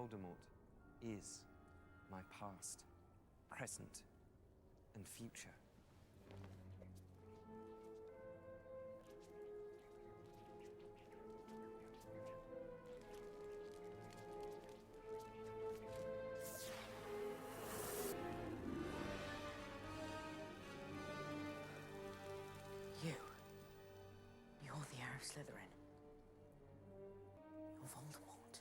Voldemort is my past, present, and future. You're the heir of Slytherin. You're Voldemort.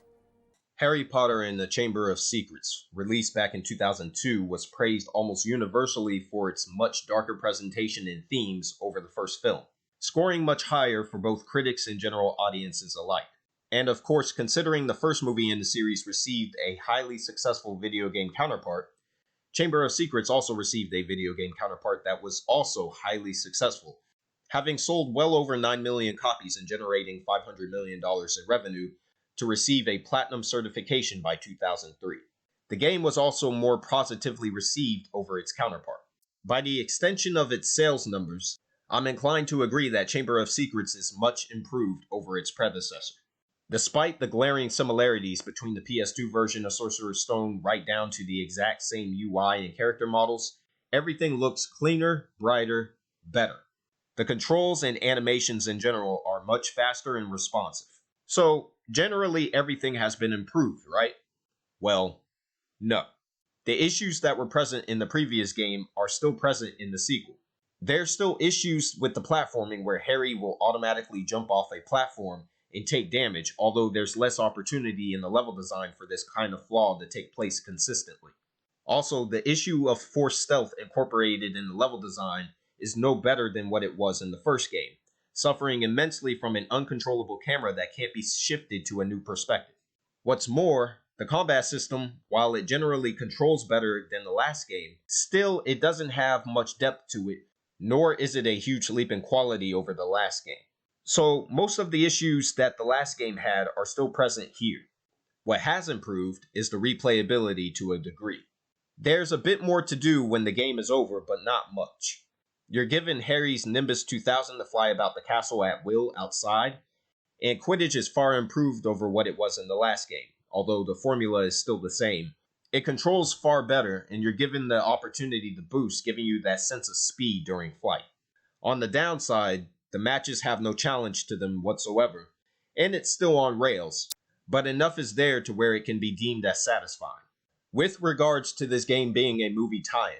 Harry Potter and the Chamber of Secrets, released back in 2002, was praised almost universally for its much darker presentation and themes over the first film, scoring much higher for both critics and general audiences alike. And of course, considering the first movie in the series received a highly successful video game counterpart, Chamber of Secrets also received a video game counterpart that was also highly successful, having sold well over 9 million copies and generating $500 million in revenue to receive a platinum certification by 2003. The game was also more positively received over its counterpart. By the extension of its sales numbers, I'm inclined to agree that Chamber of Secrets is much improved over its predecessor. Despite the glaring similarities between the PS2 version of Sorcerer's Stone right down to the exact same UI and character models, everything looks cleaner, brighter, better. The controls and animations in general are much faster and responsive. So, generally everything has been improved, right? Well, no. The issues that were present in the previous game are still present in the sequel. There's still issues with the platforming where Harry will automatically jump off a platform and take damage, although there's less opportunity in the level design for this kind of flaw to take place consistently. Also, the issue of forced stealth incorporated in the level design is no better than what it was in the first game, suffering immensely from an uncontrollable camera that can't be shifted to a new perspective. What's more, the combat system, while it generally controls better than the last game, still it doesn't have much depth to it, nor is it a huge leap in quality over the last game. So most of the issues that the last game had are still present here. What has improved is the replayability to a degree. There's a bit more to do when the game is over, but not much. You're given Harry's Nimbus 2000 to fly about the castle at will outside, and Quidditch is far improved over what it was in the last game, although the formula is still the same. It controls far better, and you're given the opportunity to boost, giving you that sense of speed during flight. On the downside, the matches have no challenge to them whatsoever, and it's still on rails, but enough is there to where it can be deemed as satisfying. With regards to this game being a movie tie-in,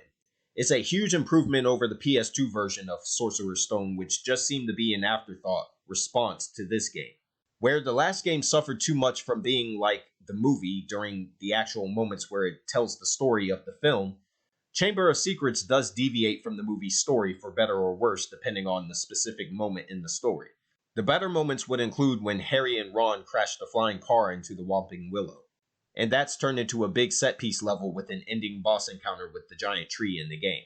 it's a huge improvement over the PS2 version of Sorcerer's Stone, which just seemed to be an afterthought response to this game. Where the last game suffered too much from being like the movie during the actual moments where it tells the story of the film, Chamber of Secrets does deviate from the movie's story for better or worse depending on the specific moment in the story. The better moments would include when Harry and Ron crash the flying car into the Whomping Willow, and that's turned into a big set-piece level with an ending boss encounter with the giant tree in the game.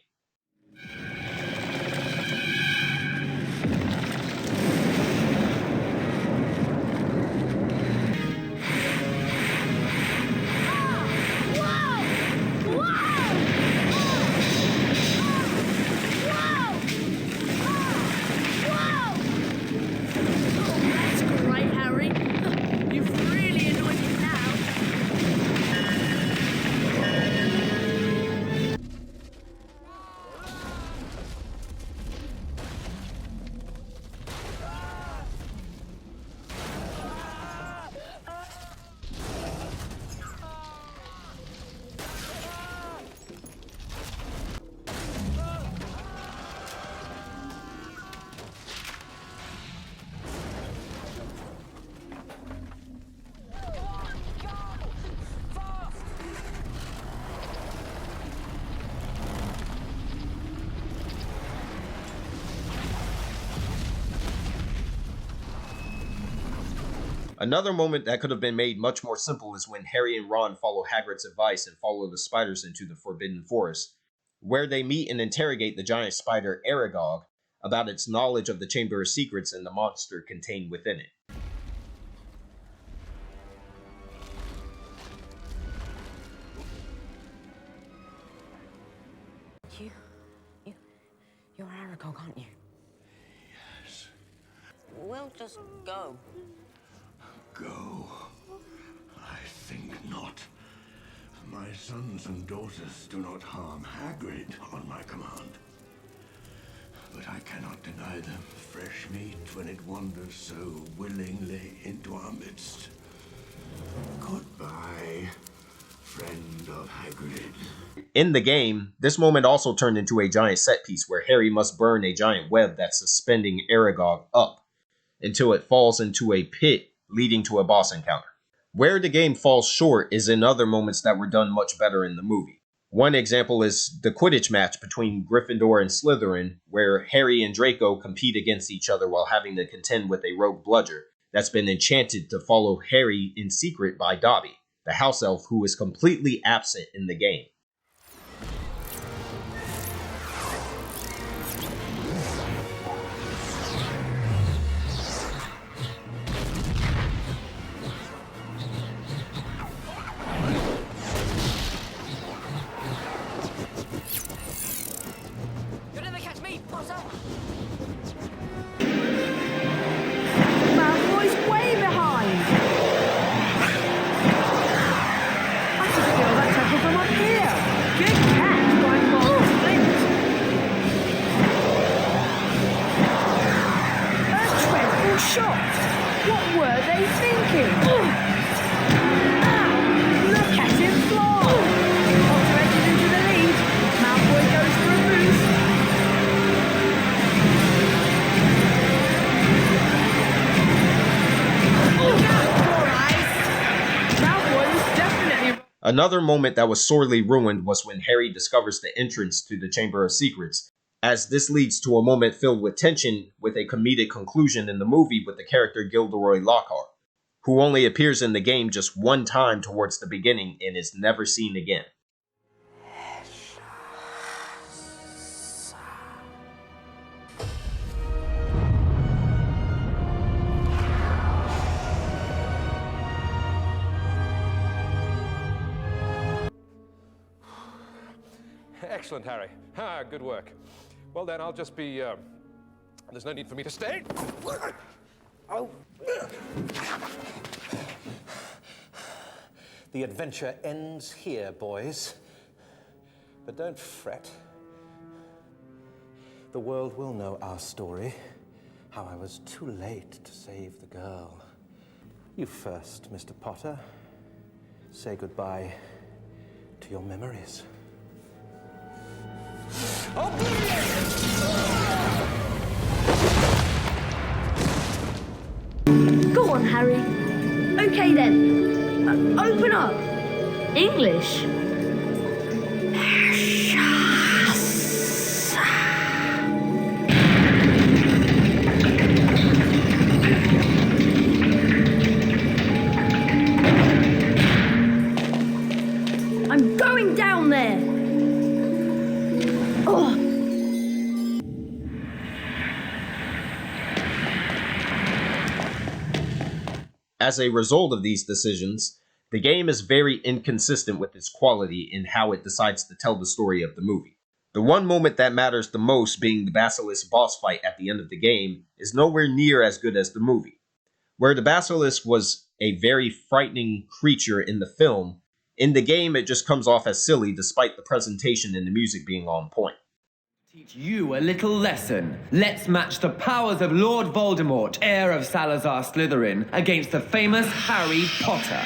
Another moment that could have been made much more simple is when Harry and Ron follow Hagrid's advice and follow the spiders into the Forbidden Forest, where they meet and interrogate the giant spider Aragog about its knowledge of the Chamber of Secrets and the monster contained within it. You're Aragog, aren't you? Yes. We'll just go. Go? I think not. My sons and daughters do not harm Hagrid on my command. But I cannot deny them fresh meat when it wanders so willingly into our midst. Goodbye, friend of Hagrid. In the game, this moment also turned into a giant set piece where Harry must burn a giant web that's suspending Aragog up until it falls into a pit leading to a boss encounter. Where the game falls short is in other moments that were done much better in the movie. One example is the Quidditch match between Gryffindor and Slytherin, where Harry and Draco compete against each other while having to contend with a rogue bludger that's been enchanted to follow Harry in secret by Dobby, the house elf who is completely absent in the game. Another moment that was sorely ruined was when Harry discovers the entrance to the Chamber of Secrets, as this leads to a moment filled with tension with a comedic conclusion in the movie with the character Gilderoy Lockhart, who only appears in the game just one time towards the beginning and is never seen again. Excellent, Harry. Good work. Well, then, I'll just be... there's no need for me to stay. Oh. The adventure ends here, boys. But don't fret. The world will know our story. How I was too late to save the girl. You first, Mr. Potter. Say goodbye to your memories. Go on, Harry. Okay then. Open up. English. I'm going down there. Oh. As a result of these decisions, the game is very inconsistent with its quality in how it decides to tell the story of the movie. The one moment that matters the most, being the Basilisk boss fight at the end of the game, is nowhere near as good as the movie. Where the Basilisk was a very frightening creature in the film, in the game it just comes off as silly despite the presentation and the music being on point. Teach you a little lesson. Let's match the powers of Lord Voldemort, heir of Salazar Slytherin, against the famous Harry Potter.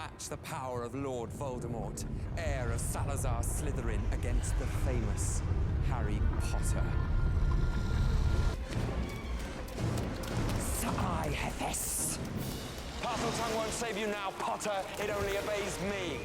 match the power of Lord Voldemort, heir of Salazar Slytherin, against the famous Harry Potter. Sa'ai Hefes. Parseltongue won't save you now, Potter. It only obeys me.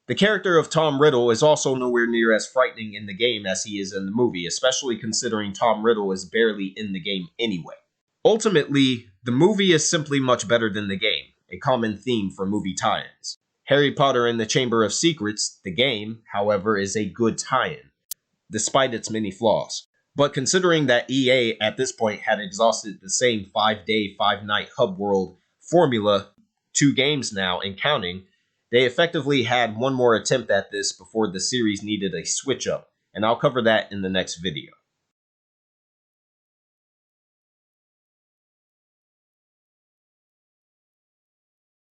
The character of Tom Riddle is also nowhere near as frightening in the game as he is in the movie, especially considering Tom Riddle is barely in the game anyway. Ultimately, the movie is simply much better than the game, a common theme for movie tie-ins. Harry Potter and the Chamber of Secrets, the game, however, is a good tie-in, despite its many flaws. But considering that EA at this point had exhausted the same 5-day, 5-night hub world formula 2 games now and counting, they effectively had one more attempt at this before the series needed a switch up, and I'll cover that in the next video.